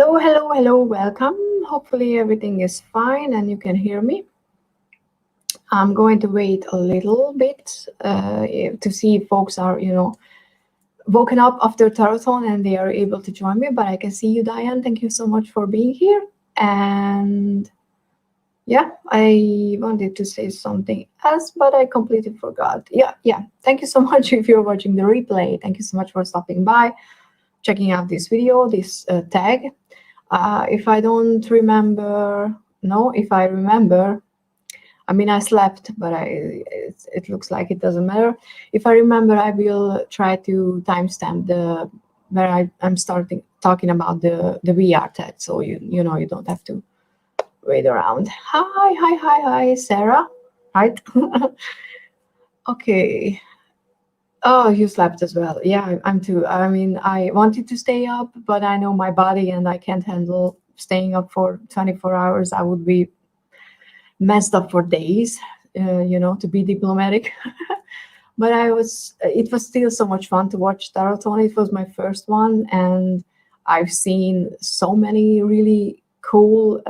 Hello, hello, hello, welcome. Hopefully everything is fine and you can hear me. I'm going to wait a little bit to see if folks are, woken up after Tarothon and they are able to join me, but I can see you, Diane. Thank you so much for being here. And yeah, I wanted to say something else, but I completely forgot. Yeah. Thank you so much if you're watching the replay. Thank you so much for stopping by, checking out this video, this tag. If I don't remember, if I remember, I mean, I slept, but it looks like it doesn't matter. If I remember, I will try to timestamp where I'm starting talking about the VR tag, so you don't have to wait around. Hi, Sarah. Right? Okay. Oh, you slept as well. Yeah, I'm too. I mean, I wanted to stay up, but I know my body and I can't handle staying up for 24 hours. I would be messed up for days, to be diplomatic. But it was still so much fun to watch Tarothon. It was my first one, and I've seen so many really cool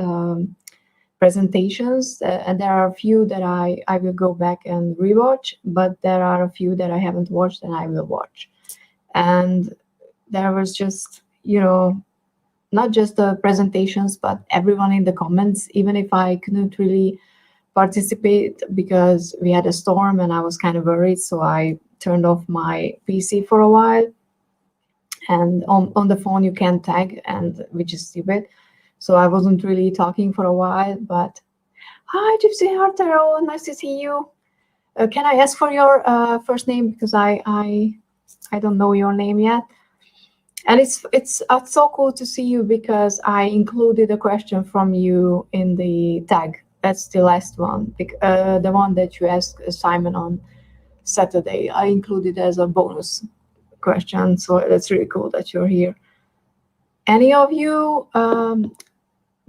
presentations, and there are a few that I will go back and rewatch, but there are a few that I haven't watched and I will watch. And there was just, not just the presentations, but everyone in the comments, even if I couldn't really participate because we had a storm and I was kind of worried, so I turned off my PC for a while. And on the phone you can tag, and which is stupid. So I wasn't really talking for a while, but hi, Gypsy Heart Tarot, nice to see you. Can I ask for your first name, because I don't know your name yet. And it's so cool to see you, because I included a question from you in the tag. That's the last one, the one that you asked Simon on Saturday. I included as a bonus question, so that's really cool that you're here. Any of you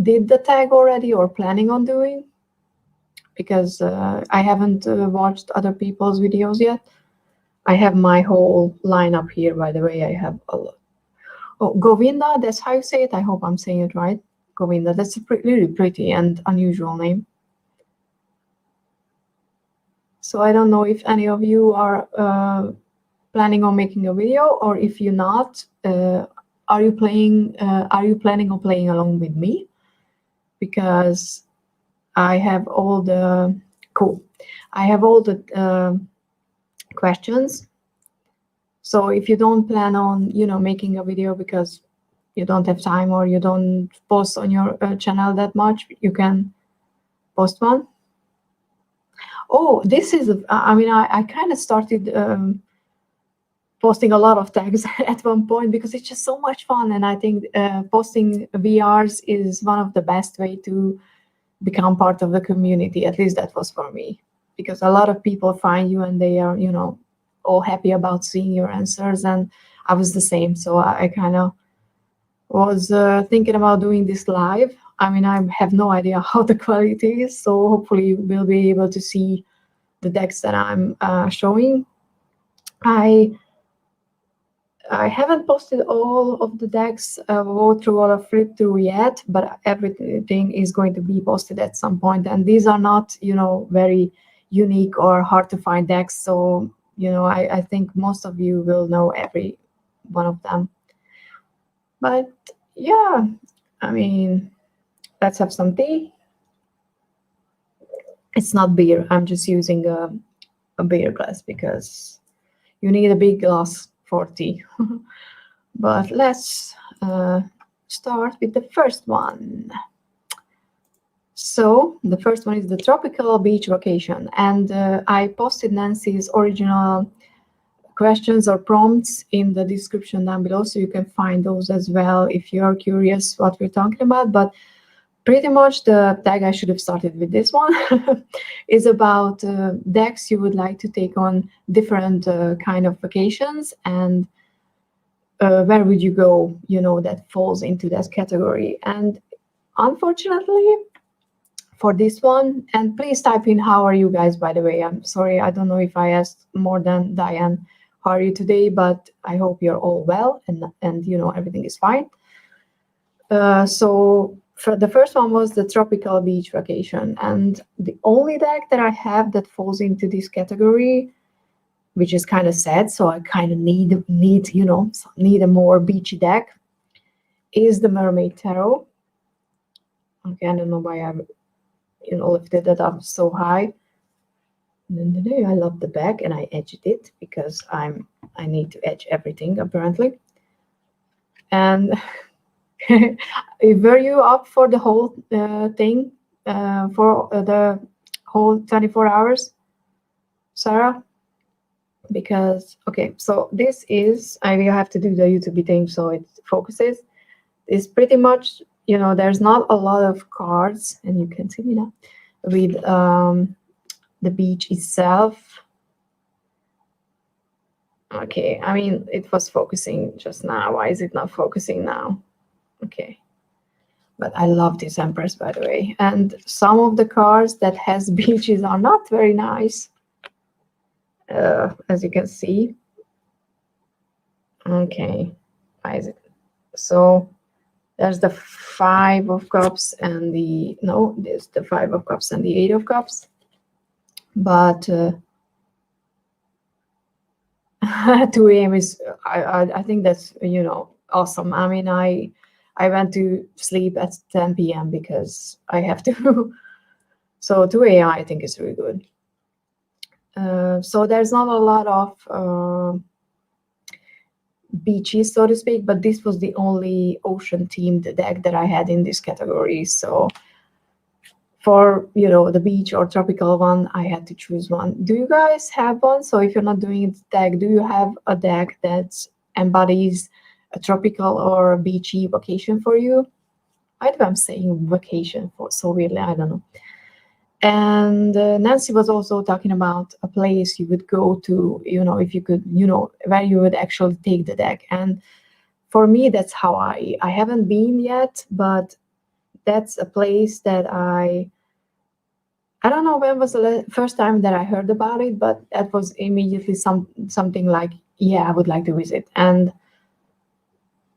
did the tag already or planning on doing? Because I haven't watched other people's videos yet. I have my whole lineup here, by the way. I have a lot. Oh, Govinda, that's how you say it. I hope I'm saying it right. Govinda, that's a really pretty and unusual name. So I don't know if any of you are planning on making a video, or if you're not, are you planning on playing along with me? Because I have all the questions. So if you don't plan on, making a video because you don't have time or you don't post on your channel that much, you can post one. Oh, this is, I kind of started posting a lot of tags at one point because it's just so much fun. And I think posting VRs is one of the best way to become part of the community. At least that was for me, because a lot of people find you and they are, all happy about seeing your answers. And I was the same. So I kind of was thinking about doing this live. I mean, I have no idea how the quality is. So hopefully we'll be able to see the decks that I'm showing. I haven't posted all of the decks, go through or flip through yet, but everything is going to be posted at some point. And these are not, very unique or hard to find decks. So, I think most of you will know every one of them. But yeah, I mean, let's have some tea. It's not beer. I'm just using a beer glass because you need a big glass for tea. But let's start with the first one. So the first one is the tropical beach vacation, and I posted Nancy's original questions or prompts in the description down below, so you can find those as well if you're curious what we're talking about. But pretty much the tag, I should have started with this one, is about decks you would like to take on different kind of vacations, and where would you go, that falls into that category. And unfortunately for this one, and please type in how are you guys, by the way. I'm sorry, I don't know if I asked more than Diane, how are you today, but I hope you're all well and everything is fine. So for the first one was the tropical beach vacation, and the only deck that I have that falls into this category, which is kind of sad, so I kind of need need a more beachy deck, is the Mermaid Tarot. Okay, I don't know why I lifted that up so high. I love the back, and I edged it because I need to edge everything apparently. And were you up for the whole thing for the whole 24 hours, Sarah? Because okay, so this is I will have to do the YouTube thing so it focuses. It's pretty much, there's not a lot of cards, and you can see me now with the beach itself. Okay, I mean, it was focusing just now. Why is it not focusing now? Okay. But I love this Empress, by the way. And some of the cards that has beaches are not very nice, as you can see. Okay, why is it? So there's the 5 of Cups and there's the 5 of Cups and the 8 of Cups. But 2 a.m. is, I think that's, awesome. I mean, I went to sleep at 10 p.m. because I have to. So 2 a.m. I think is really good. So there's not a lot of beaches, so to speak, but this was the only ocean themed deck that I had in this category. So for the beach or tropical one, I had to choose one. Do you guys have one? So if you're not doing it deck, do you have a deck that embodies a tropical or a beachy vacation for you? Why do I'm saying vacation for so weirdly? I don't know. And Nancy was also talking about a place you would go to, if you could, where you would actually take the deck. And for me, that's how I haven't been yet, but that's a place that I don't know when was the first time that I heard about it, but that was immediately something like, yeah, I would like to visit. And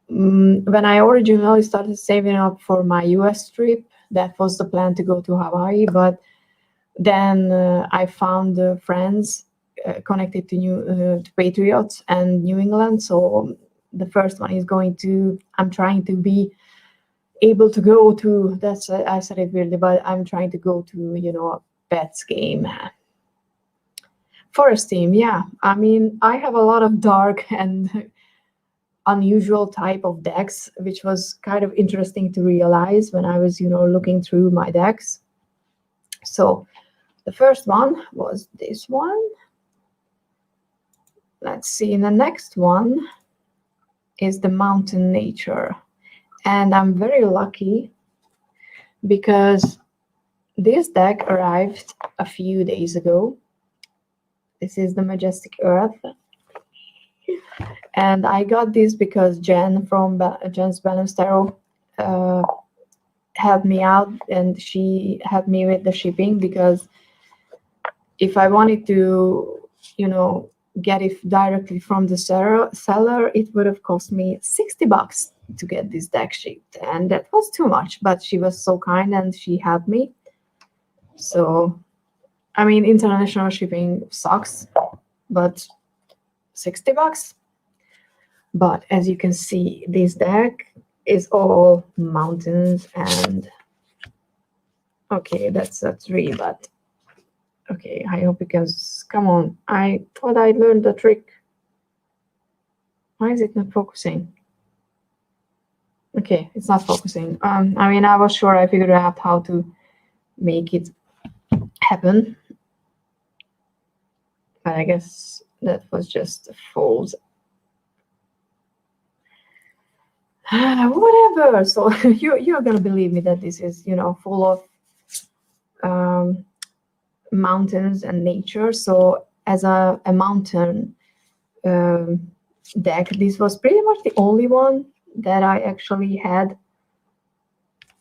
when I originally started saving up for my US trip, that was the plan to go to Hawaii, but then I found friends connected to Patriots and New England. So the first one is I'm trying to be able to go to, I said it weirdly, but I'm trying to go to, a Pets game. Forest team, yeah. I mean, I have a lot of dark and unusual type of decks, which was kind of interesting to realize when I was, looking through my decks. So the first one was this one. Let's see, the next one is the Mountain Nature. And I'm very lucky because this deck arrived a few days ago. This is the Majestic Earth. And I got this because Jen from Jen's Balanced Tarot helped me out, and she helped me with the shipping, because if I wanted to, get it directly from the seller, it would have cost me $60 to get this deck shipped, and that was too much. But she was so kind and she helped me. So, I mean, international shipping sucks, but $60. But as you can see, this deck is all mountains and okay, that's a 3, but okay, I hope you can come on. I thought I learned the trick. Why is it not focusing? Okay, it's not focusing. I mean, I was sure I figured out how to make it happen, but I guess that was just a false. Whatever. So you're gonna believe me that this is full of mountains and nature. So as a mountain deck, this was pretty much the only one that I actually had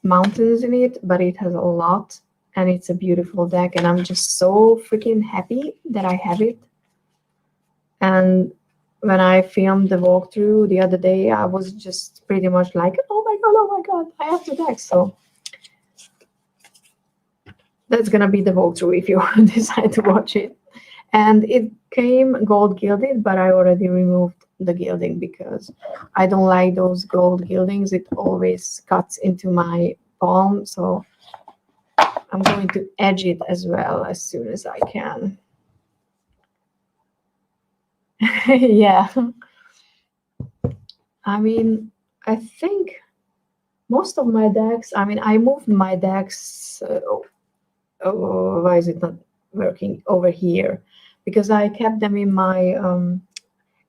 mountains in it, but it has a lot, and it's a beautiful deck, and I'm just so freaking happy that I have it. And when I filmed the walkthrough the other day, I was just pretty much like, oh my god, I have the deck. So that's gonna be the walkthrough if you decide to watch it. And it came gold gilded, but I already removed the gilding because I don't like those gold gildings. It always cuts into my palm, so I'm going to edge it as well as soon as I can. Yeah. I mean, I think most of my decks, I mean, I moved my decks, why is it not working over here? Because I kept them in my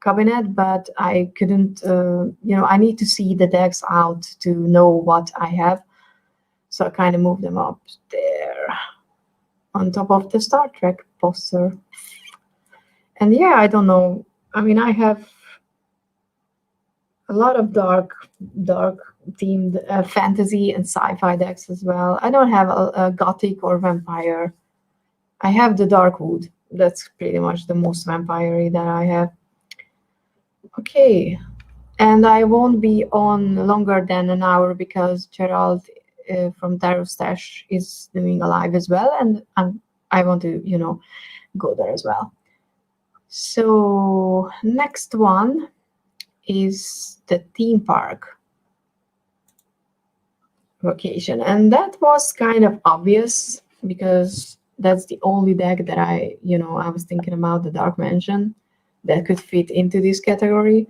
cabinet, but I couldn't, I need to see the decks out to know what I have. So I kind of moved them up there on top of the Star Trek poster. And yeah, I don't know. I mean, I have a lot of dark themed fantasy and sci-fi decks as well. I don't have a gothic or vampire. I have the Darkwood. That's pretty much the most vampire-y that I have. Okay, and I won't be on longer than an hour because Gerald from Tarot Stash is doing a live as well, and I want to, go there as well. So next one is the theme park vacation, and that was kind of obvious because that's the only deck that I was thinking about, the Dark Mansion, that could fit into this category,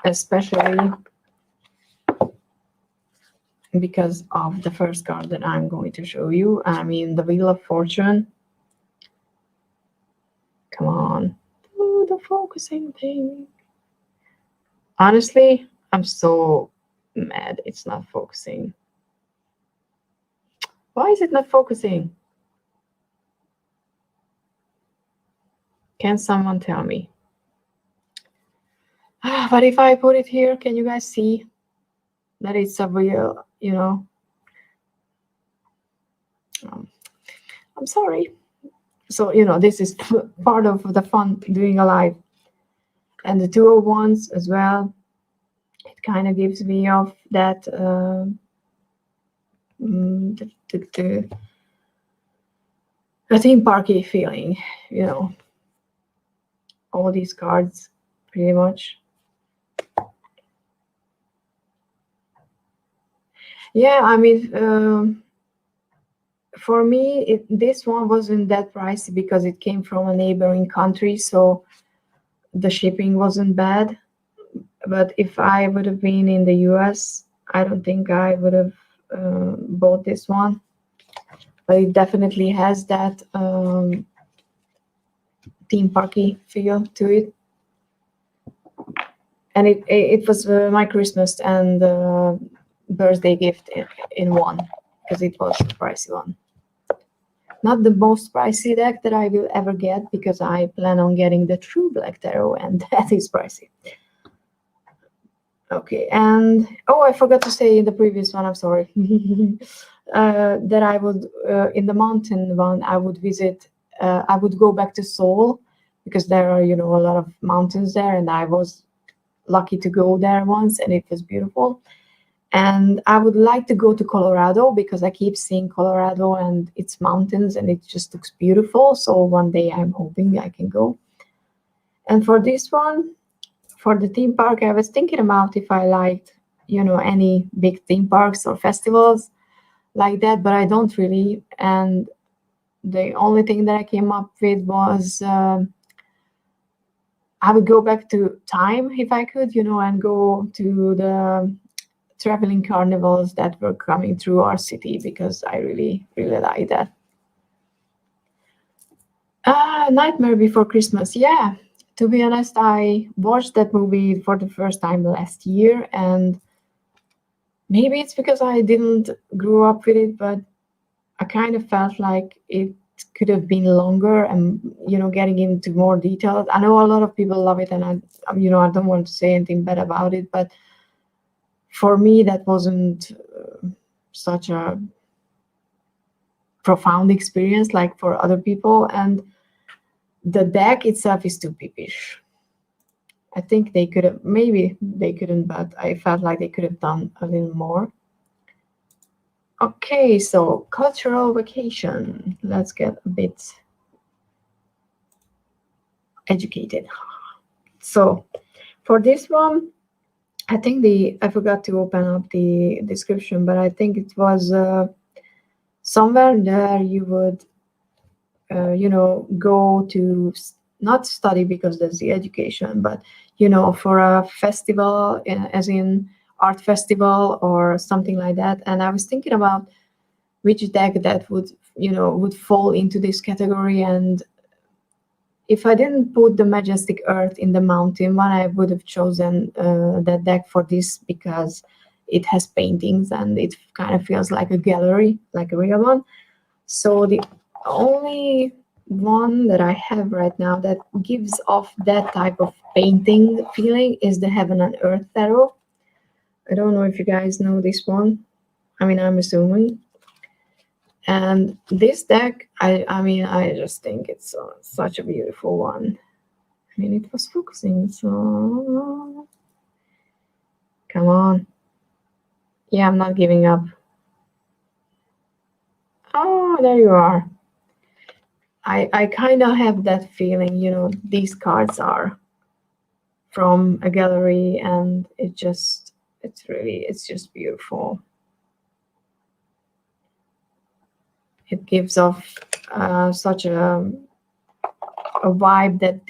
especially because of the first card that I'm going to show you. I mean, the Wheel of Fortune. Come on, do the focusing thing. Honestly, I'm so mad it's not focusing. Why is it not focusing? Can someone tell me? But if I put it here, can you guys see that it's a real, I'm sorry. So, this is part of the fun doing a live. And the 201s as well. It kind of gives me off that the theme parky feeling, all these cards pretty much. Yeah, I mean, for me, this one wasn't that pricey because it came from a neighboring country, so the shipping wasn't bad. But if I would have been in the US, I don't think I would have bought this one. But it definitely has that theme parky feel to it. And it was my Christmas and birthday gift in one, because it was a pricey one. Not the most pricey deck that I will ever get, because I plan on getting the True Black Tarot, and that is pricey. Okay, and I forgot to say in the previous one, I'm sorry, that I would, in the mountain one, I would visit, I would go back to Seoul, because there are, a lot of mountains there, and I was lucky to go there once, and it was beautiful. And I would like to go to Colorado because I keep seeing Colorado and its mountains, and it just looks beautiful. So one day I'm hoping I can go. And for this one, for the theme park, I was thinking about if I liked, any big theme parks or festivals like that, but I don't really. And the only thing that I came up with was I would go back to time if I could, and go to the traveling carnivals that were coming through our city, because I really, really like that. Nightmare Before Christmas. Yeah, to be honest, I watched that movie for the first time last year, and maybe it's because I didn't grow up with it, but I kind of felt like it could have been longer and, getting into more details. I know a lot of people love it, and I don't want to say anything bad about it, but for me, that wasn't such a profound experience like for other people. And the deck itself is too peepish. I think they could have, maybe they couldn't, but I felt like they could have done a little more. Okay, so cultural vacation. Let's get a bit educated. So for this one, I think I forgot to open up the description, but I think it was somewhere there you would, go to not study because that's the education, but, for a festival, as in art festival or something like that. And I was thinking about which deck that would fall into this category. And if I didn't put the Majestic Earth in the mountain one, I would have chosen that deck for this because it has paintings and it kind of feels like a gallery, like a real one. So the only one that I have right now that gives off that type of painting feeling is the Heaven and Earth Tarot. I don't know if you guys know this one. I mean, I'm assuming. And this deck, I just think it's such a beautiful one. I mean, it was focusing, so come on. Yeah, I'm not giving up. Oh, there you are. I kind of have that feeling, these cards are from a gallery, and it's just beautiful. It gives off such a vibe that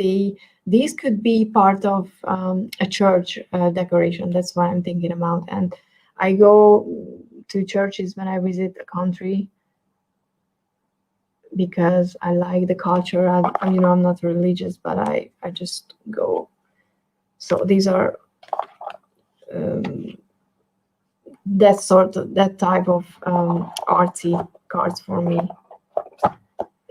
these could be part of a church decoration. That's what I'm thinking about. And I go to churches when I visit a country because I like the culture. I'm not religious, but I just go. So these are that type of artsy cards for me.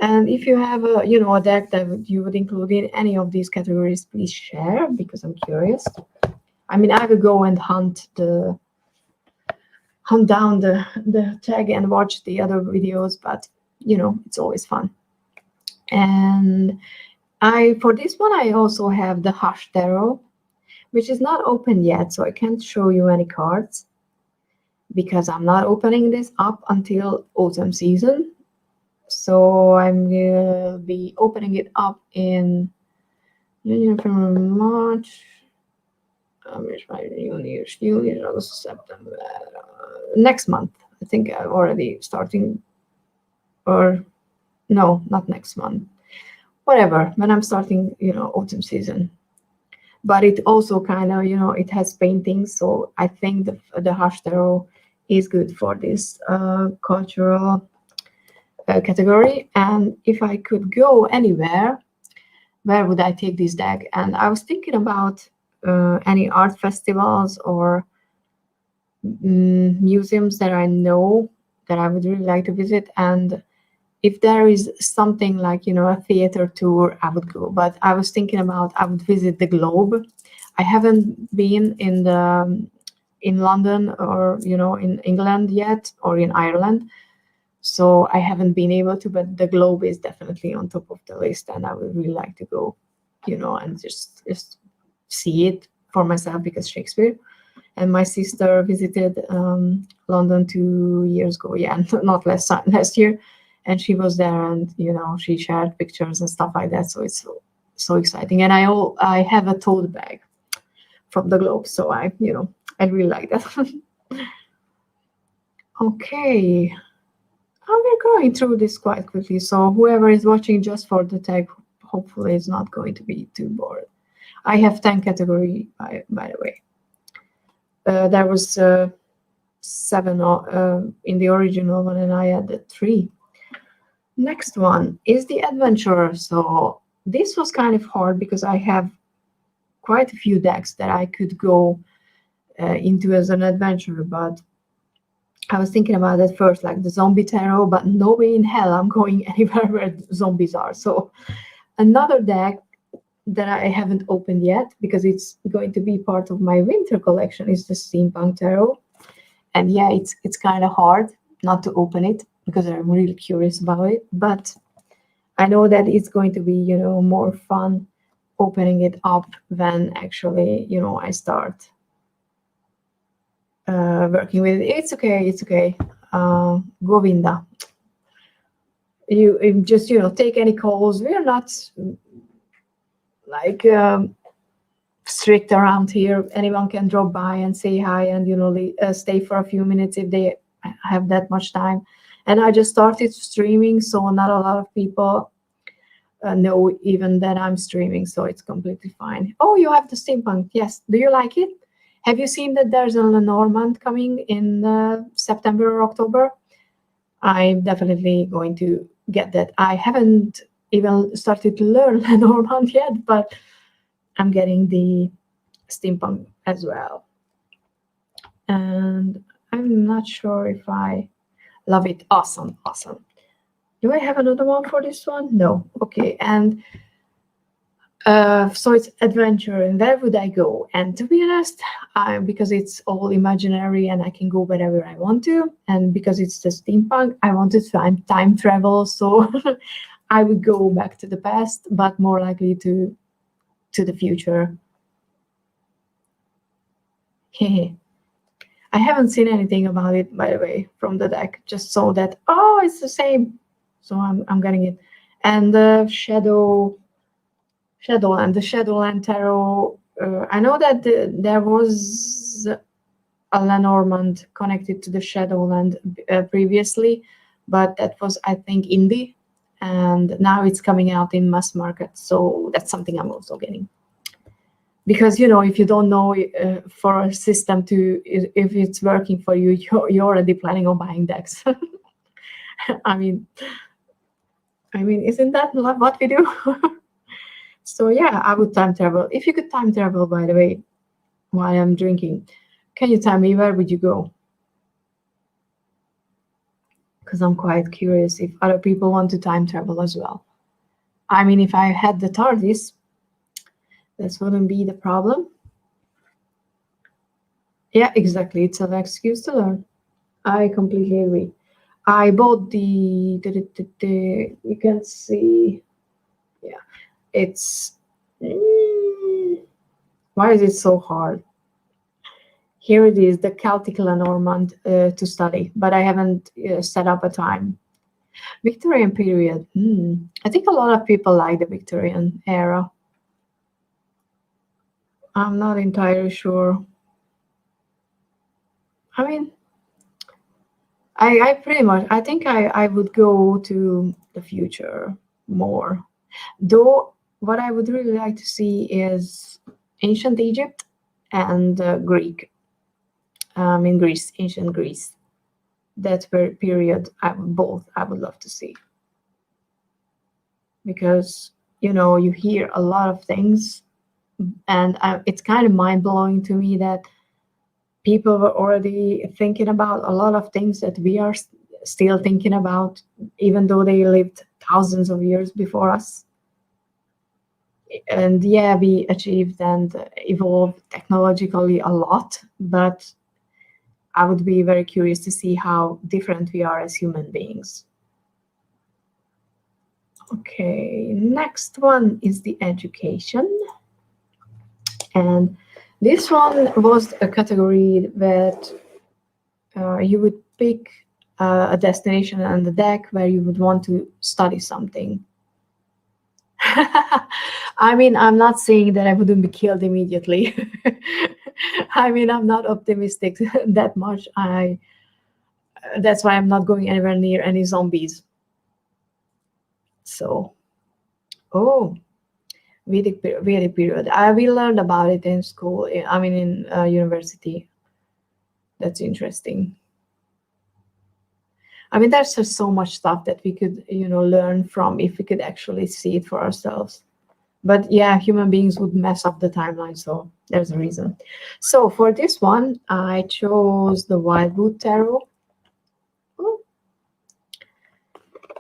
And if you have a deck that you would include in any of these categories, please share, because I'm curious. I mean, I will go and hunt down the tag and watch the other videos, but it's always fun. And for this one, I also have the Hush Tarot, which is not open yet, so I can't show you any cards because I'm not opening this up until autumn season. So I'm gonna be opening it up in March, June, August, September, next month. I think I'm already starting, or no, not next month. Whatever, when I'm starting, autumn season. But it also kind of, it has paintings, so I think the Hush Tarot is good for this cultural category. And if I could go anywhere, where would I take this deck? And I was thinking about any art festivals or museums that I know that I would really like to visit. And if there is something like, a theater tour, I would go. But I was thinking about I would visit the Globe. I haven't been in London or, in England yet, or in Ireland. So I haven't been able to, but the Globe is definitely on top of the list, and I would really like to go, and just see it for myself, because Shakespeare. And my sister visited London 2 years ago, not last year, and she was there, and she shared pictures and stuff like that. So it's so exciting, and I have a tote bag from the Globe, so I really like that. Okay. We're going through this quite quickly, so whoever is watching just for the tag, hopefully is not going to be too bored. I have 10 categories, by the way. There was 7 in the original one, and I added 3. Next one is the Adventurer. So this was kind of hard because I have quite a few decks that I could go into as an adventurer, but I was thinking about it first, like the Zombie Tarot, but no way in hell I'm going anywhere where zombies are. So another deck that I haven't opened yet, because it's going to be part of my winter collection, is the Steampunk Tarot. And yeah, it's kind of hard not to open it because I'm really curious about it. But I know that it's going to be, you know, more fun opening it up when actually, you know, I start working with it. It's okay. It's okay. Govinda, you just, you know, take any calls. We are not like strict around here. Anyone can drop by and say hi and, you know, stay for a few minutes if they have that much time. And I just started streaming, so not a lot of people know even that I'm streaming, so it's completely fine. Oh, you have the steampunk. Yes. Do you like it? Have you seen that there's a Lenormand coming in September or October? I'm definitely going to get that. I haven't even started to learn Lenormand yet, but I'm getting the steampunk as well. And I'm not sure if I love it. Awesome, awesome. Do I have another one for this one? No. Okay. And so it's adventure, and where would I go? And to be honest, because it's all imaginary and I can go wherever I want to, and because it's the steampunk, I want to time travel. So I would go back to the past, but more likely to the future. I haven't seen anything about it, by the way, from the deck. Just saw that, oh, it's the same. So I'm getting it. And the Shadowland, the Shadowland Tarot. I know that there was a Lenormand connected to the Shadowland previously, but that was, I think, indie. And now it's coming out in mass market. So that's something I'm also getting. Because, you know, if you don't know for a system if it's working for you, you're already planning on buying decks. I mean, isn't that what we do? So yeah, I would time travel. If you could time travel, by the way, while I'm drinking, can you tell me where would you go? Because I'm quite curious if other people want to time travel as well. I mean, if I had the TARDIS, this wouldn't be the problem. Yeah, exactly. It's an excuse to learn. I completely agree. I bought the you can see, yeah, it's, why is it so hard? Here it is, the Celtic Lenormand to study, but I haven't set up a time. Victorian period. I think a lot of people like the Victorian era. I'm not entirely sure. I mean, I pretty much, I think I would go to the future more. Though what I would really like to see is ancient Egypt and Greek. In Greece, ancient Greece. That period, I would love to see. Because, you know, you hear a lot of things, and it's kind of mind-blowing to me that people were already thinking about a lot of things that we are still thinking about, even though they lived thousands of years before us. And yeah, we achieved and evolved technologically a lot, but I would be very curious to see how different we are as human beings. Okay, next one is the education. And this one was a category that you would pick a destination on the deck where you would want to study something. I mean, I'm not saying that I wouldn't be killed immediately. I mean, I'm not optimistic that much. That's why I'm not going anywhere near any zombies. So, oh, Vedic period. We learned about it in school. I mean, in university. That's interesting. I mean, there's just so much stuff that we could, you know, learn from if we could actually see it for ourselves. But yeah, human beings would mess up the timeline, so there's a reason. So for this one, I chose the Wildwood Tarot.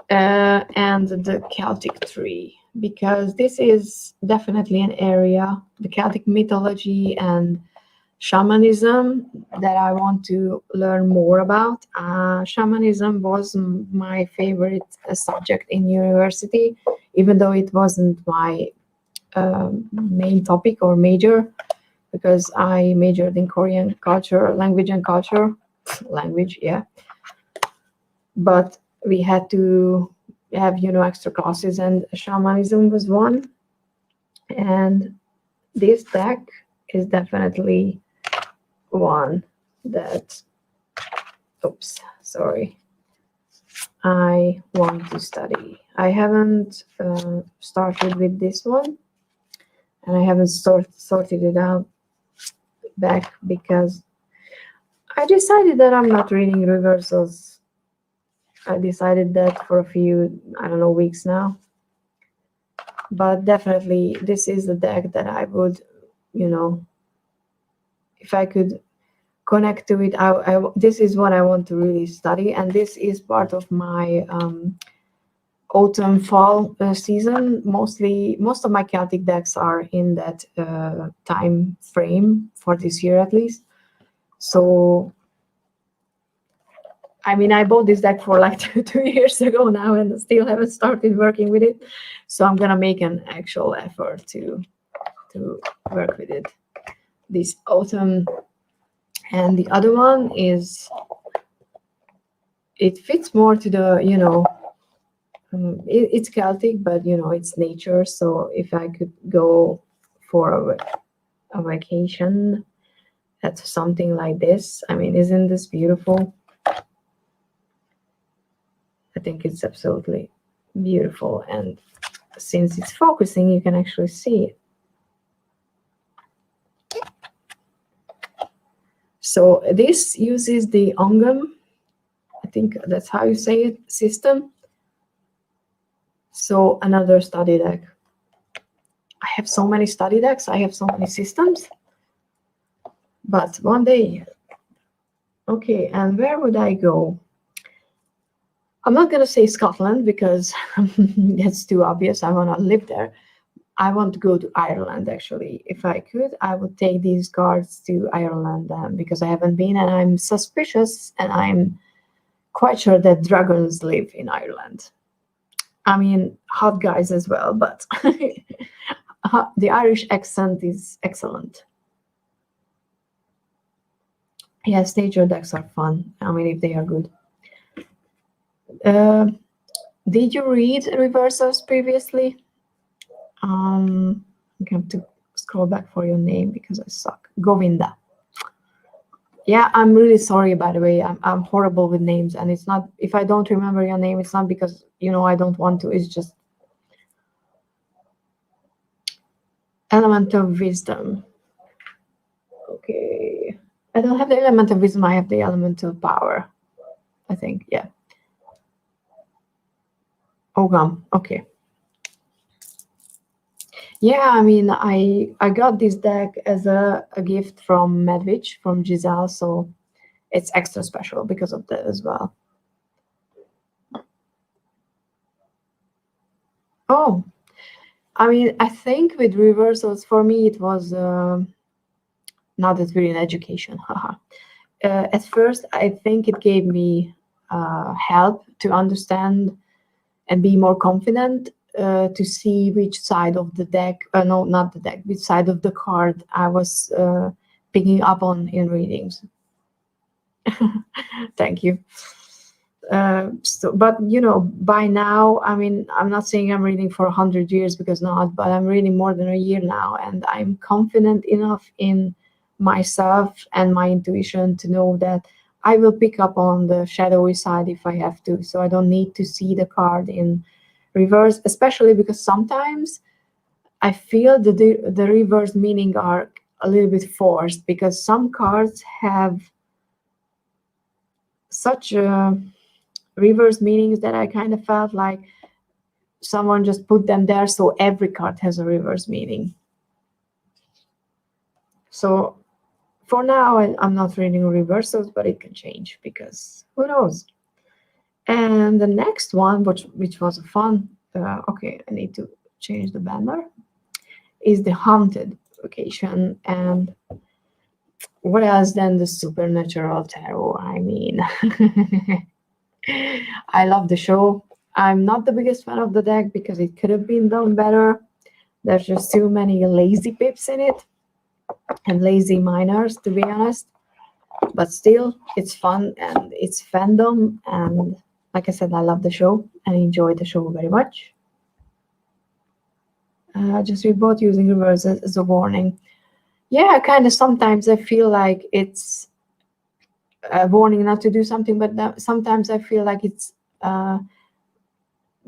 And the Celtic tree, because this is definitely an area, the Celtic mythology and shamanism that I want to learn more about. Shamanism was my favorite subject in university, even though it wasn't my main topic or major, because I majored in Korean culture, language and culture. Language, yeah. But we had to have, extra classes, and shamanism was one. And this deck is definitely one that, oops, sorry, I want to study. I haven't started with this one, and I haven't sorted it out back because I decided that I'm not reading reversals. I decided that for a few, I don't know, weeks now. But definitely this is the deck that I would, if I could connect to it, this is what I want to really study, and this is part of my autumn fall season. Most of my Celtic decks are in that time frame for this year at least. So I mean, I bought this deck for like 2 years ago now, and still haven't started working with it. So I'm gonna make an actual effort to work with it this autumn. And the other one is, it fits more to the, it's Celtic, but it's nature. So if I could go for a vacation at something like this, I mean, isn't this beautiful? I think it's absolutely beautiful, and since it's focusing, you can actually see it. So this uses the Ongam, I think that's how you say it, system. So another study deck. I have so many study decks, I have so many systems, but one day. Okay, and where would I go? I'm not going to say Scotland because that's too obvious. I want to live there. I want to go to Ireland, actually. If I could, I would take these cards to Ireland because I haven't been, and I'm suspicious, and I'm quite sure that dragons live in Ireland. I mean, hot guys as well, but the Irish accent is excellent. Yes, nature decks are fun. I mean, if they are good. Did you read reversals previously? I'm going to scroll back for your name because I suck. Govinda. Yeah, I'm really sorry, by the way. I'm horrible with names, and it's not, if I don't remember your name, it's not because, I don't want to. It's just element of wisdom. Okay. I don't have the element of wisdom. I have the element of power, I think. Yeah. Ogam. Okay. Yeah, I mean, I got this deck as a gift from Medvich, from Giselle, so it's extra special because of that as well. Oh, I mean, I think with reversals, for me, it was not that we're in education, haha. At first, I think it gave me help to understand and be more confident to see which side of the deck, no, not the deck, which side of the card I was picking up on in readings. Thank you. But by now, I mean, I'm not saying I'm reading for 100 years, because not, but I'm reading more than a year now, and I'm confident enough in myself and my intuition to know that I will pick up on the shadowy side if I have to. So I don't need to see the card in reverse, especially because sometimes I feel that the reverse meaning are a little bit forced, because some cards have such reverse meanings that I kind of felt like someone just put them there so every card has a reverse meaning. So for now, I'm not reading reversals, but it can change, because who knows. And the next one, which was a fun, okay, I need to change the banner, is the haunted vacation. And what else than the Supernatural Tarot? I mean, I love the show. I'm not the biggest fan of the deck because it could have been done better. There's just too many lazy pips in it and lazy minors, to be honest. But still, it's fun and it's fandom. And like I said, I love the show and enjoy the show very much. Just reboot using reverse as a warning. Yeah, kind of sometimes I feel like it's a warning not to do something, but sometimes I feel like it's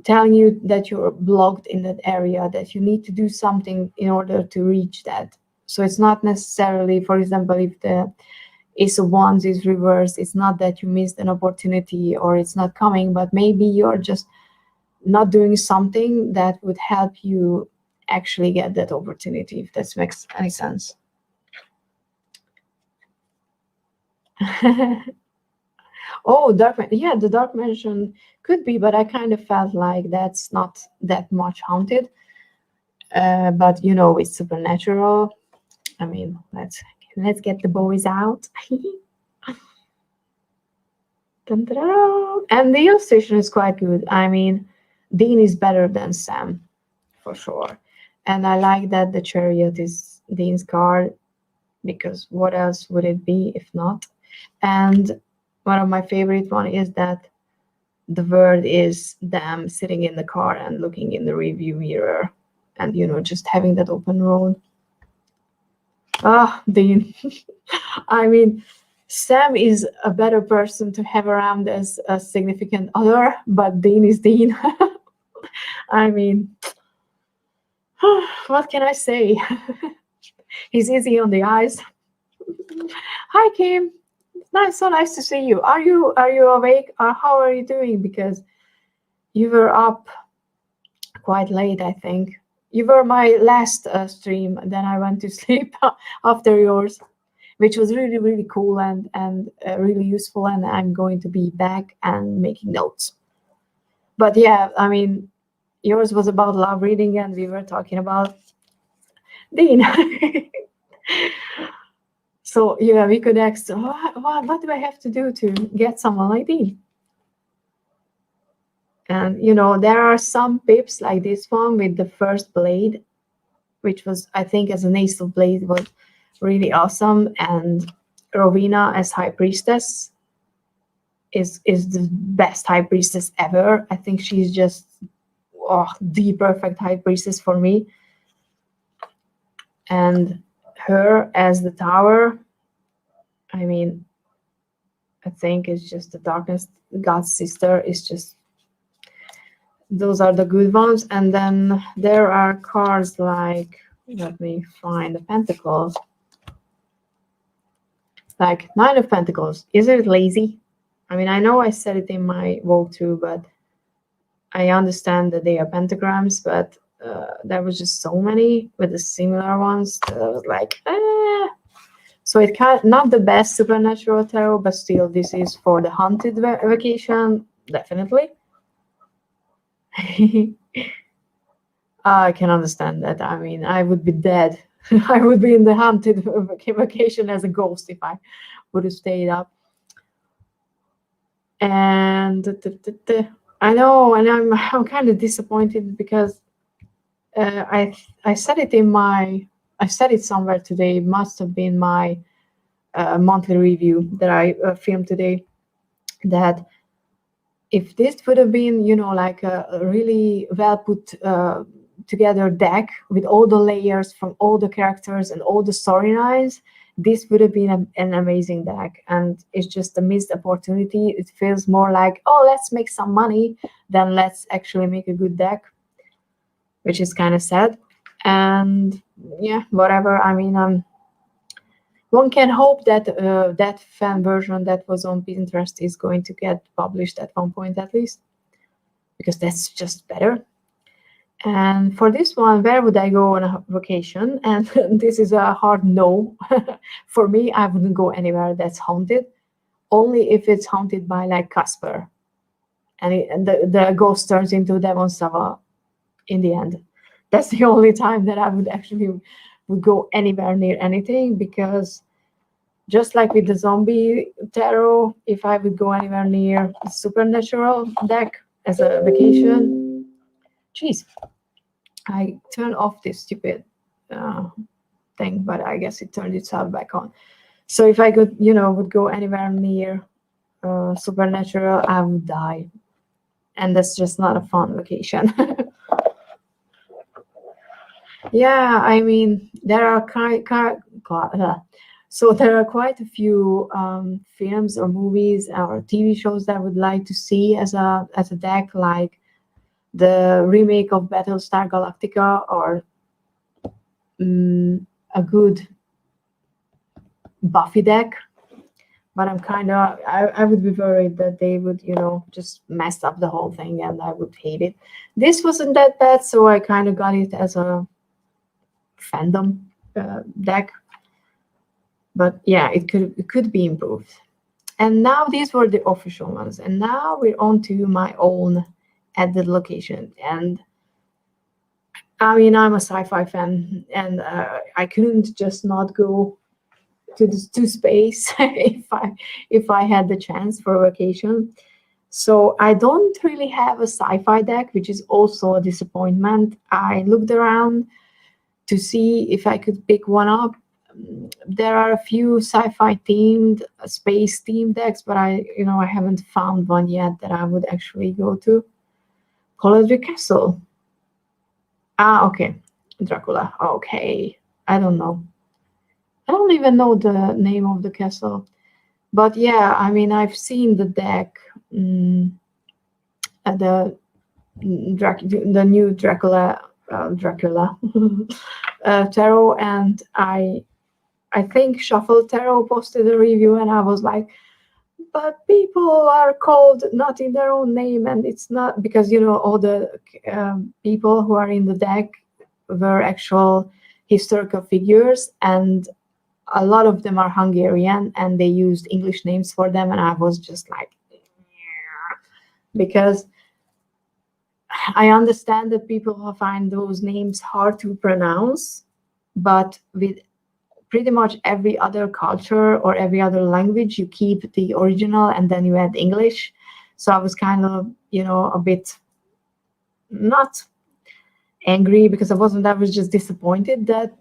telling you that you're blocked in that area, that you need to do something in order to reach that. So it's not necessarily, for example, if the Ace of Wands is reversed, it's not that you missed an opportunity or it's not coming, but maybe you're just not doing something that would help you actually get that opportunity, if that makes any sense. Oh, yeah, the Dark Mansion could be, but I kind of felt like that's not that much haunted. But you know, it's supernatural. I mean, let's get the boys out. And the illustration is quite good. I mean, Dean is better than Sam, for sure. And I like that the chariot is Dean's card, because what else would it be if not? And one of my favorite one is that the word is them sitting in the car and looking in the review mirror and, you know, just having that open road. Ah, Dean. I mean, Sam is a better person to have around as a significant other, but Dean is Dean. I mean, what can I say? He's easy on the eyes. Hi, Kim. So nice to see you. Are you awake, or how are you doing? Because you were up quite late, I think. You were my last stream. Then I went to sleep after yours, which was really, really cool and really useful. And I'm going to be back and making notes. But yeah, I mean, yours was about love reading, and we were talking about Dean. So yeah, we could ask, what do I have to do to get someone like Dean? And you know, there are some pips like this one with the first blade, which was, I think, as an ace of blade, was really awesome. And Rowena as High Priestess is the best High Priestess ever. I think she's just the perfect High Priestess for me. And her as the Tower, I mean, I think it's just the Darkness God's sister is just, those are the good ones. And then there are cards like, let me find the Pentacles. Like Nine of Pentacles. Is it lazy? I mean, I know I said it in my walkthrough, but I understand that they are pentagrams, but there was just so many with the similar ones that I was like, So it can not the best supernatural tarot, but still, this is for the haunted vacation, definitely. I can understand that. I mean, I would be dead. I would be in the haunted vacation as a ghost if I would have stayed up. And I know, and I'm kind of disappointed because I said it in my, I said it somewhere today. It must have been my monthly review that I filmed today, that if this would have been, you know, like a really well put together deck with all the layers from all the characters and all the storylines, this would have been an amazing deck. And it's just a missed opportunity. It feels more like, oh, let's make some money than let's actually make a good deck, which is kind of sad. And yeah, whatever. I mean, one can hope that that fan version that was on Pinterest is going to get published at one point at least, because that's just better. And for this one, where would I go on a vacation? And this is a hard no. For me, I wouldn't go anywhere that's haunted, only if it's haunted by like Casper. And the ghost turns into Devon Sawa in the end. That's the only time that I would actually would go anywhere near anything, because just like with the zombie tarot, if I would go anywhere near the supernatural deck as a vacation, jeez, I turned off this stupid thing, but I guess it turned itself back on. So if I could, would go anywhere near supernatural, I would die. And that's just not a fun vacation. Yeah, I mean, there are so there are quite a few films or movies or TV shows that I would like to see as a deck, like the remake of Battlestar Galactica, or a good Buffy deck. But I'm kind of, I would be worried that they would, just mess up the whole thing and I would hate it. This wasn't that bad, so I kind of got it as a fandom deck. But yeah, it could be improved. And now these were the official ones. And now we're on to my own added location. And I mean, I'm a sci-fi fan, and I couldn't just not go to space if I had the chance for a vacation. So I don't really have a sci-fi deck, which is also a disappointment. I looked around to see if I could pick one up. There are a few sci-fi themed, space themed decks, but I haven't found one yet that I would actually go to. Colorado Castle. Okay. Dracula. Okay. I don't know. I don't even know the name of the castle. But yeah, I mean, I've seen the deck, at the new Dracula tarot, and I think Shuffle Tarot posted a review, and I was like, but people are called not in their own name, and it's not because all the people who are in the deck were actual historical figures, and a lot of them are Hungarian, and they used English names for them, and I was just like, yeah. Because I understand that people find those names hard to pronounce, but with pretty much every other culture or every other language, you keep the original and then you add English. So I was kind of, a bit not angry, because I was just disappointed that,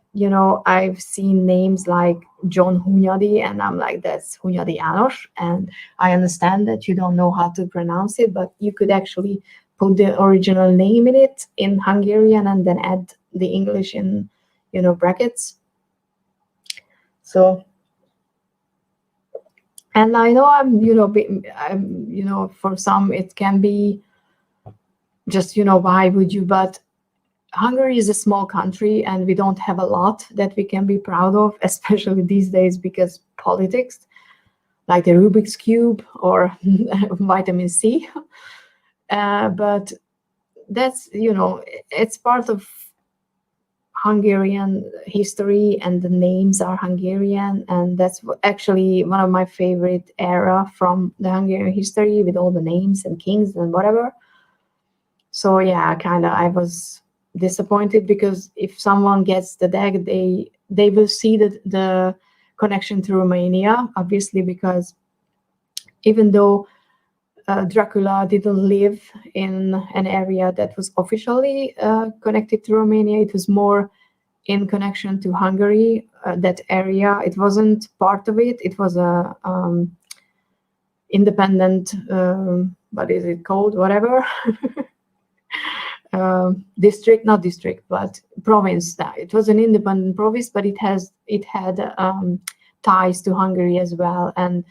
I've seen names like John Hunyadi, and I'm like, that's Hunyadi János, and I understand that you don't know how to pronounce it, but you could actually put the original name in it in Hungarian and then add the English in, brackets. So, and I know for some it can be just, why would you, but Hungary is a small country and we don't have a lot that we can be proud of, especially these days, because politics, like the Rubik's Cube or vitamin C. But that's, it's part of Hungarian history, and the names are Hungarian, and that's actually one of my favorite era from the Hungarian history, with all the names and kings and whatever. So yeah, I was disappointed, because if someone gets the deck, they will see the connection to Romania, obviously, because even though Dracula didn't live in an area that was officially connected to Romania, it was more in connection to Hungary. That area, it wasn't part of it. It was a independent, what is it called? Whatever. Not district, but province. It was an independent province, but it had ties to Hungary as well, and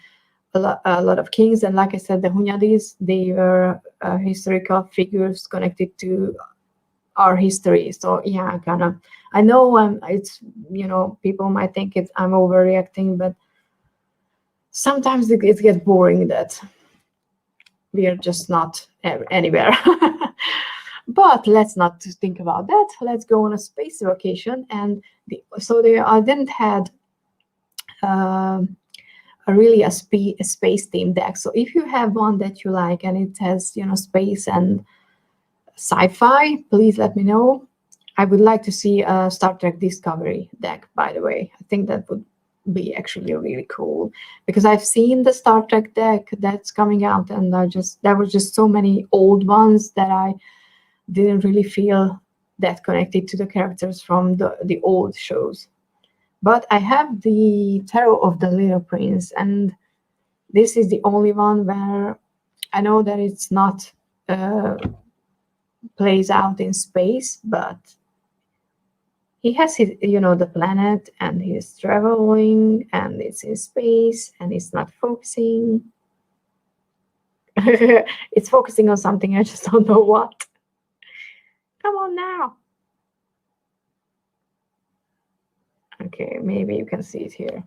a lot of kings. And like I said, the Hunyadis, they were historical figures connected to our history. So yeah, I know it's, people might think I'm overreacting, but sometimes it gets boring that we are just not anywhere. But let's not think about that. Let's go on a space vacation. And so they didn't had really a space themed deck. So if you have one that you like and it has, space and sci-fi, please let me know. I would like to see a Star Trek Discovery deck, by the way. I think that would be actually really cool, because I've seen the Star Trek deck that's coming out, and there were just so many old ones that I didn't really feel that connected to the characters from the old shows. But I have the Tarot of the Little Prince, and this is the only one where I know that it's not plays out in space, but he has his, the planet, and he's traveling, and it's in space, and it's not focusing. It's focusing on something, I just don't know what. Come on now. Okay, maybe you can see it here.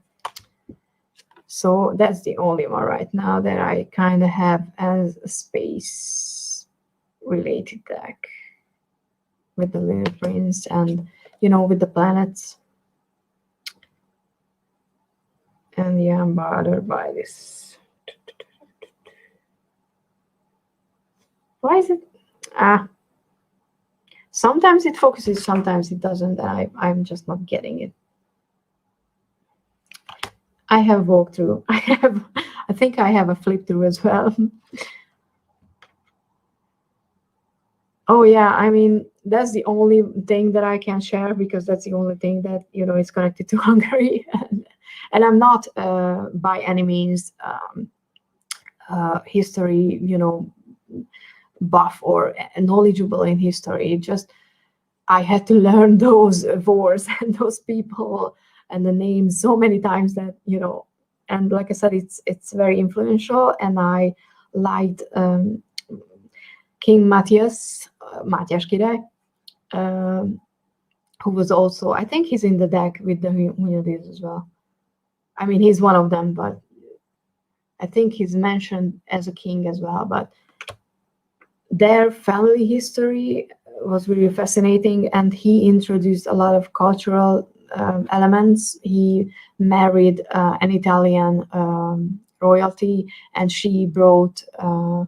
So that's the only one right now that I kind of have as a space related deck, with the Little Prince and, with the planets. And yeah, I'm bothered by this. Why is it? Sometimes it focuses, sometimes it doesn't. I'm just not getting it. I have walkthrough. I think I have a flip through as well. Oh yeah, I mean, that's the only thing that I can share, because that's the only thing that, is connected to Hungary. And I'm not by any means history, buff or knowledgeable in history. Just I had to learn those wars and those people and the names so many times that, and like I said, it's very influential. And I liked King Matthias Király, who was also, I think he's in the deck with the Hunyadis as well. I mean, he's one of them, but I think he's mentioned as a king as well. But their family history was really fascinating, and he introduced a lot of cultural elements. He married an Italian royalty, and she brought a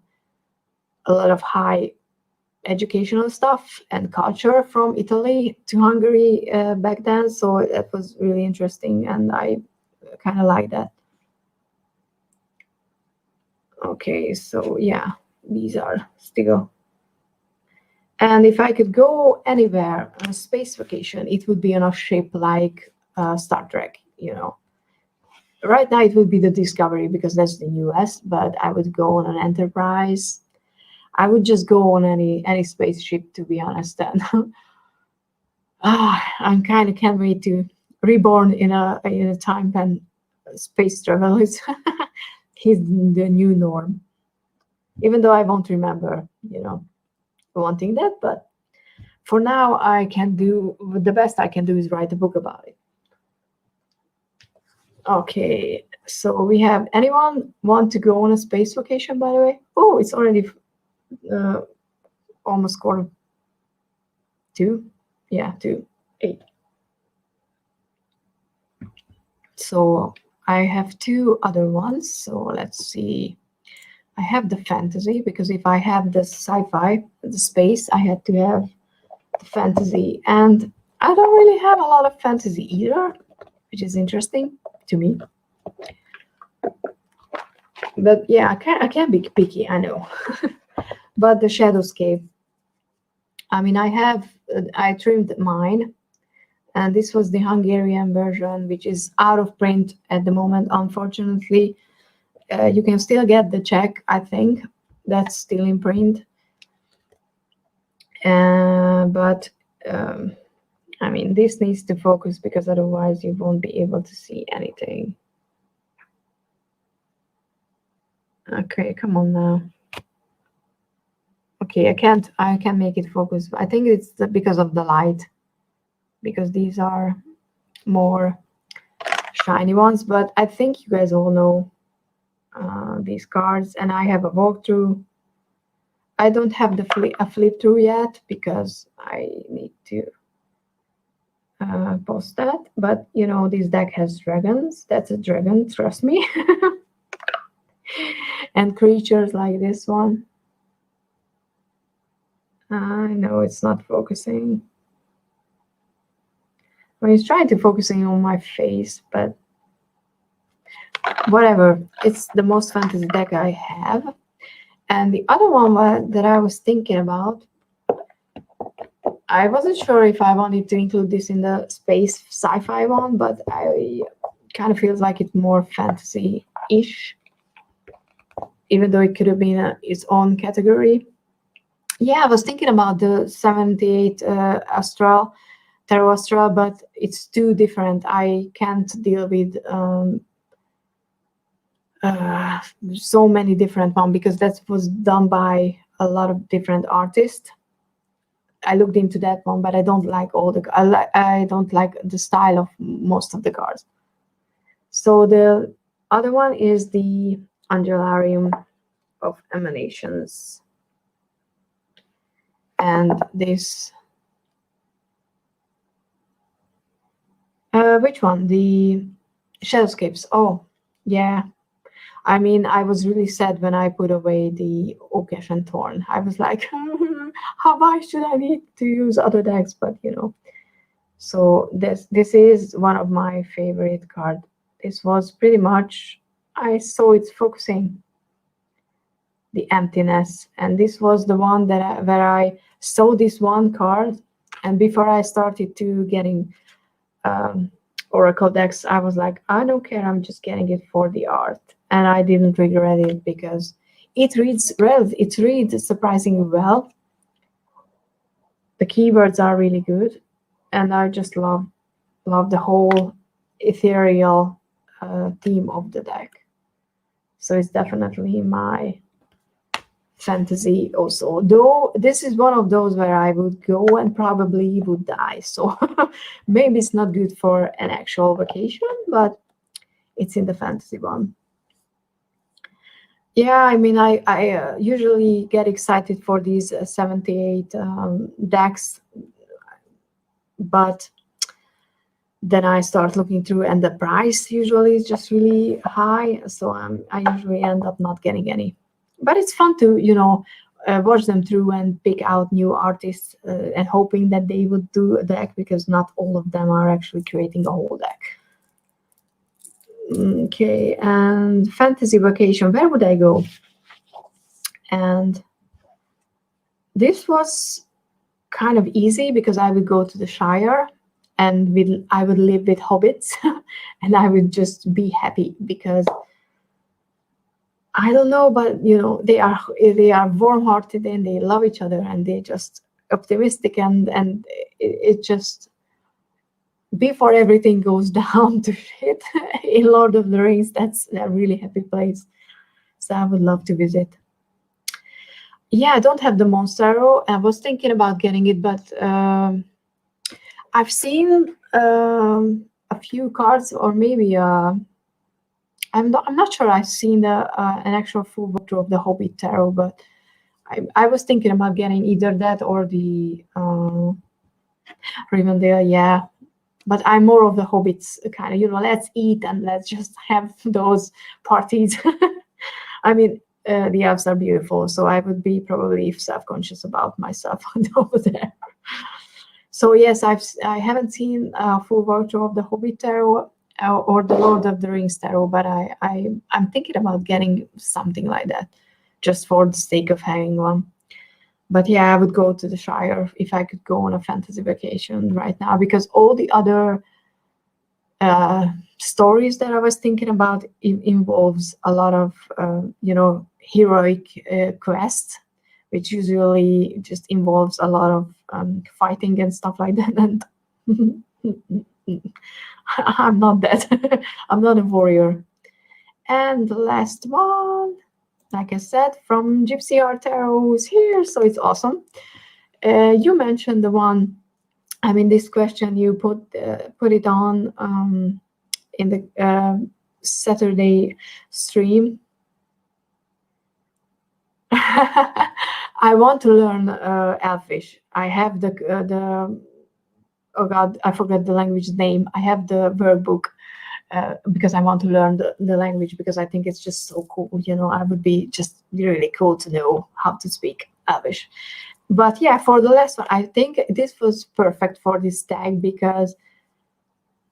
lot of high educational stuff and culture from Italy to Hungary back then. So that was really interesting, and I kind of like that. Okay, so yeah, these are still. And if I could go anywhere on a space vacation, it would be on a ship like Star Trek, Right now it would be the Discovery, because that's the newest, but I would go on an Enterprise. I would just go on any spaceship, to be honest. And I kind of can't wait to reborn in a time when space travel is the new norm. Even though I won't remember, wanting that, but for now I can do the best I can do is write a book about it. Okay, so we have, anyone want to go on a space vacation, by the way? Oh, it's already almost 2:45. Yeah, 2:08. So I have 2 other ones. So let's see. I have the fantasy, because if I have the sci-fi, the space, I had to have the fantasy. And I don't really have a lot of fantasy either, which is interesting to me. But yeah, I can't be picky, I know. But the Shadowscape, I mean, I trimmed mine, and this was the Hungarian version, which is out of print at the moment, unfortunately. You can still get the check, I think. That's still in print. But I mean, this needs to focus, because otherwise you won't be able to see anything. Okay, come on now. Okay, I can't make it focus. I think it's because of the light, because these are more shiny ones. But I think you guys all know these cards, and I have a walkthrough. I don't have a flip through yet, because I need to post that. But this deck has dragons. That's a dragon, trust me. And creatures like this one. I know it's not focusing. I mean, it's trying to focusing on my face, but whatever. It's the most fantasy deck I have. And the other one that I was thinking about, I wasn't sure if I wanted to include this in the space sci-fi one, but I kind of feels like it's more fantasy-ish, even though it could have been its own category. Yeah, I was thinking about the 78 Tarot Astral, but it's too different. I can't deal with so many different ones because that was done by a lot of different artists. I looked into that one, but I don't like all the. I don't like the style of most of the cards. So the other one is the Angelarium of Emanations, and this. Which one? The Shadowscapes. Oh, yeah. I mean, I was really sad when I put away the Okesh and Thorn. I was like, why should I need to use other decks? But you know, so this is one of my favorite cards. This was pretty much, I saw it's focusing the emptiness, and this was the one that where I saw this one card, and before I started to getting Oracle decks, I was like, I don't care, I'm just getting it for the art. And I didn't regret it because it reads well, it reads surprisingly well. The keywords are really good, and I just love the whole ethereal theme of the deck. So it's definitely my fantasy also, though this is one of those where I would go and probably would die, so maybe it's not good for an actual vacation, but it's in the fantasy one. Yeah, I mean, I usually get excited for these 78 decks, but then I start looking through, and the price usually is just really high, so I usually end up not getting any. But it's fun to, you know, watch them through and pick out new artists and hoping that they would do a deck, because not all of them are actually creating a whole deck. Okay, and fantasy vacation, where would I go? And this was kind of easy because I would go to the Shire and I would live with hobbits and I would just be happy because I don't know, but you know, they are warm-hearted and they love each other and they're just optimistic, and it just, before everything goes down to shit in Lord of the Rings, that's a really happy place. So I would love to visit. Yeah, I don't have the Monstero. I was thinking about getting it, but I've seen a few cards, or maybe I'm not sure I've seen an actual full walkthrough of the Hobbit Tarot, but I was thinking about getting either that or the Rivendell, yeah. But I'm more of the Hobbits kind of, you know, let's eat and let's just have those parties. I mean, the elves are beautiful, so I would be probably self-conscious about myself over there. So yes, I haven't seen a full walkthrough of the Hobbit Tarot or the Lord of the Rings Tarot, but I'm thinking about getting something like that, just for the sake of having one. But yeah, I would go to the Shire if I could go on a fantasy vacation right now, because all the other stories that I was thinking about involves a lot of, you know, heroic quests, which usually just involves a lot of fighting and stuff like that. And I'm not that. I'm not a warrior. And the last one, like I said, from Gypsy Art Tarot is here, so it's awesome. You mentioned the one, I mean, this question you put it on in the Saturday stream. I want to learn Elfish. I have the oh god, I forgot the language name. I have the workbook because I want to learn the language, because I think it's just so cool. You know, I would be just really cool to know how to speak Elvish. But yeah, for the last one, I think this was perfect for this tag, because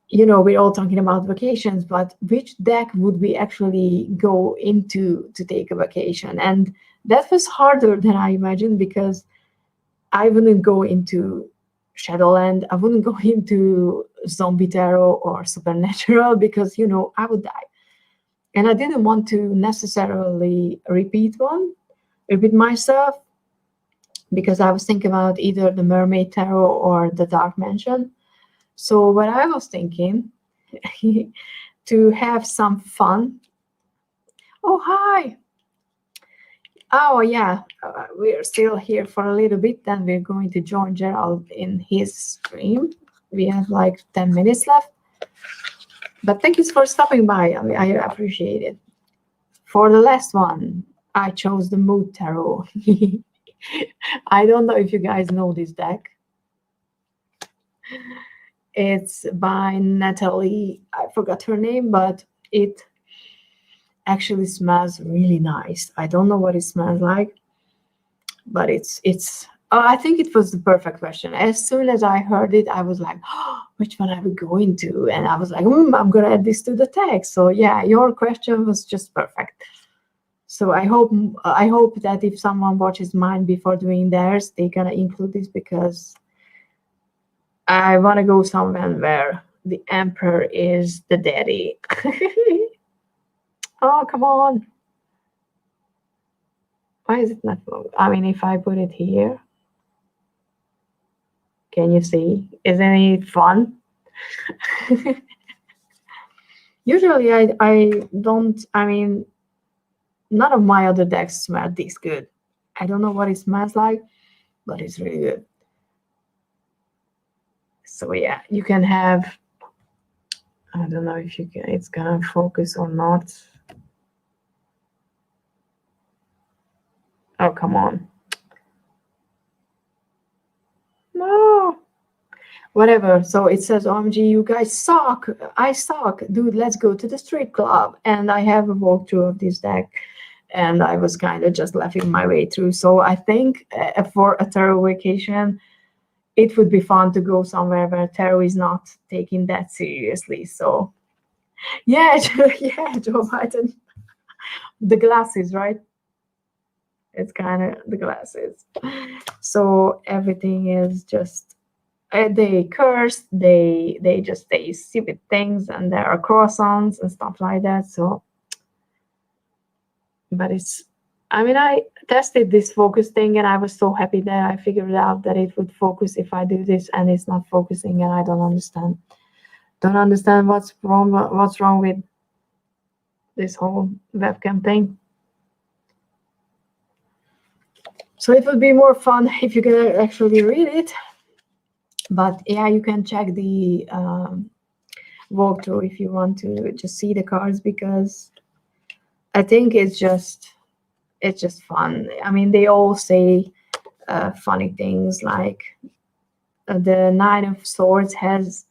you know, we're all talking about vacations, but which deck would we actually go into to take a vacation? And that was harder than I imagined, because I wouldn't go into Shadowland, I wouldn't go into Zombie Tarot or Supernatural, because, you know, I would die. And I didn't want to necessarily repeat myself, because I was thinking about either the Mermaid Tarot or the Dark Mansion. So what I was thinking, to have some fun. Oh, hi. Oh, yeah. We're still here for a little bit, then we're going to join Gerald in his stream. We have like 10 minutes left. But thank you for stopping by. I appreciate it. For the last one, I chose the Mood Tarot. I don't know if you guys know this deck. It's by Natalie. I forgot her name, but it actually smells really nice. I don't know what it smells like, but it's I think it was the perfect question. As soon as I heard it, I was like, oh, which one I would go into? And I was like, I'm gonna add this to the text. So yeah, your question was just perfect. So I hope that if someone watches mine before doing theirs, they're gonna include this, because I want to go somewhere where the emperor is the daddy. Oh, come on. Why is it not? I mean, if I put it here, can you see? Isn't it fun? Usually I don't, I mean, none of my other decks smell this good. I don't know what it smells like, but it's really good. So yeah, you can have, I don't know if you can, it's gonna focus or not. Oh, come on. No. Whatever. So it says, OMG, you guys suck. I suck. Dude, let's go to the street club. And I have a walkthrough of this deck, and I was kind of just laughing my way through. So I think for a tarot vacation, it would be fun to go somewhere where tarot is not taken that seriously. So yeah, yeah, Joe Biden. The glasses, right? It's kind of the glasses. So everything is just, they curse, they just say stupid things, and there are croissants and stuff like that. So, but it's, I mean, I tested this focus thing, and I was so happy that I figured out that it would focus if I do this, and it's not focusing, and I don't understand what's wrong with this whole webcam thing. So it would be more fun if you can actually read it. But yeah, you can check the walkthrough if you want to just see the cards, because I think it's just fun. I mean, they all say funny things, like the Nine of Swords has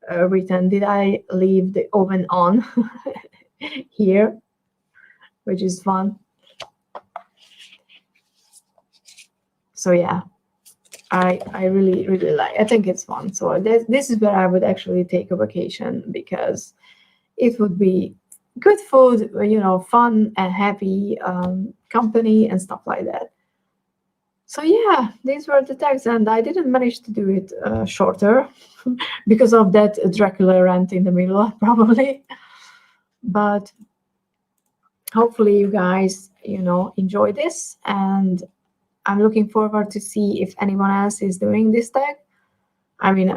written, "Did I leave the oven on?" here, which is fun. So yeah, I really like. I think it's fun. So this is where I would actually take a vacation, because it would be good food, you know, fun and happy company and stuff like that. So yeah, these were the tags, and I didn't manage to do it shorter because of that Dracula rant in the middle, probably. But hopefully you guys, you know, enjoy this, and I'm looking forward to see if anyone else is doing this tag. I mean,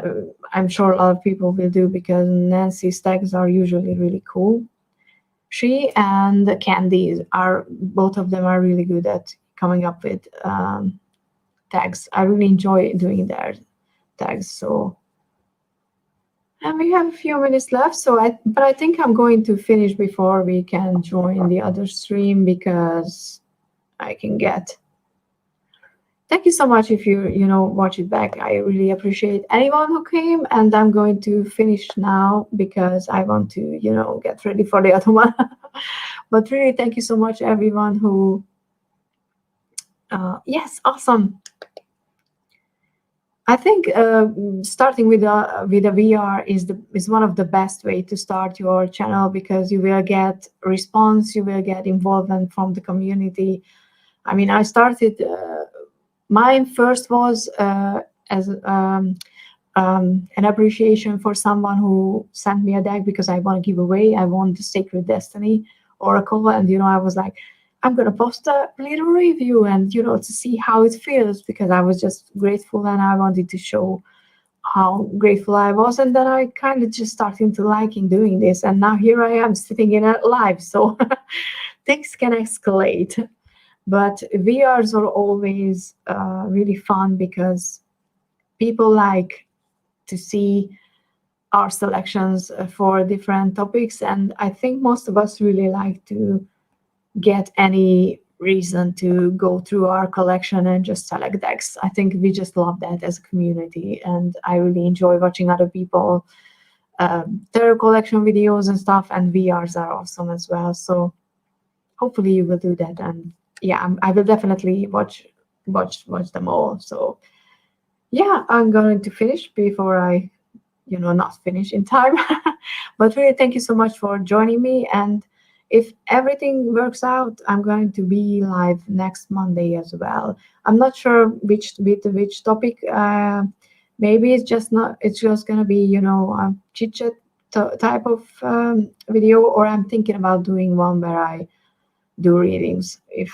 I'm sure a lot of people will do, because Nancy's tags are usually really cool. She and Candy are, both of them are really good at coming up with tags. I really enjoy doing their tags. So, and we have a few minutes left. So but I think I'm going to finish before we can join the other stream, because I can get. Thank you so much if you watch it back. I really appreciate anyone who came, and I'm going to finish now because I want to get ready for the other one. But really, thank you so much, everyone who. Yes, awesome. I think starting with a VR is one of the best way to start your channel, because you will get response, you will get involvement from the community. I mean, I started. Mine first was as an appreciation for someone who sent me a deck because I want to give away. I want the Sacred Destiny Oracle, and I was like, I'm gonna post a little review and to see how it feels, because I was just grateful and I wanted to show how grateful I was. And then I kind of just started to liking doing this, and now here I am sitting in it live. So things can escalate, but VRs are always really fun because people like to see our selections for different topics, and I think most of us really like to get any reason to go through our collection and just select decks. I think we just love that as a community, and I really enjoy watching other people tarot collection videos and stuff, and VRs are awesome as well. So hopefully you will do that, and yeah, I will definitely watch them all. So yeah, I'm going to finish before I not finish in time. But really, thank you so much for joining me. And if everything works out, I'm going to be live next Monday as well. I'm not sure which topic. Maybe it's just gonna be a chit chat type of video, or I'm thinking about doing one where I do readings. If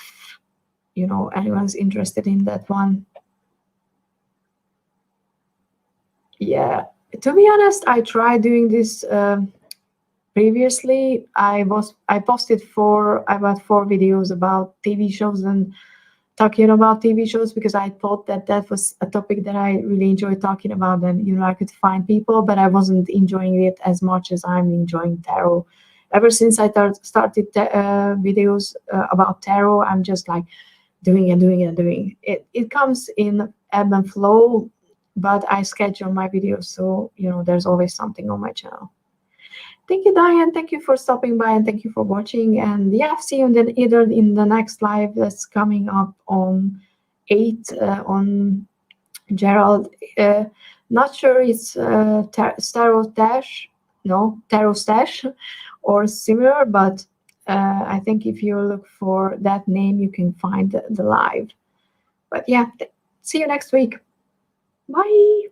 anyone's interested in that one. Yeah, to be honest, I tried doing this previously. I posted about 4 videos about TV shows and talking about TV shows, because I thought that was a topic that I really enjoyed talking about, and I could find people, but I wasn't enjoying it as much as I'm enjoying tarot. Ever since I started videos about tarot, I'm just like doing and doing and doing. It comes in ebb and flow, but I schedule my videos, so there's always something on my channel. Thank you, Diane. Thank you for stopping by, and thank you for watching. And yeah, see you then either in the next live that's coming up on 8 on Gerald. Not sure it's Tarot Stash or similar, but I think if you look for that name, you can find the live. But yeah, see you next week. Bye.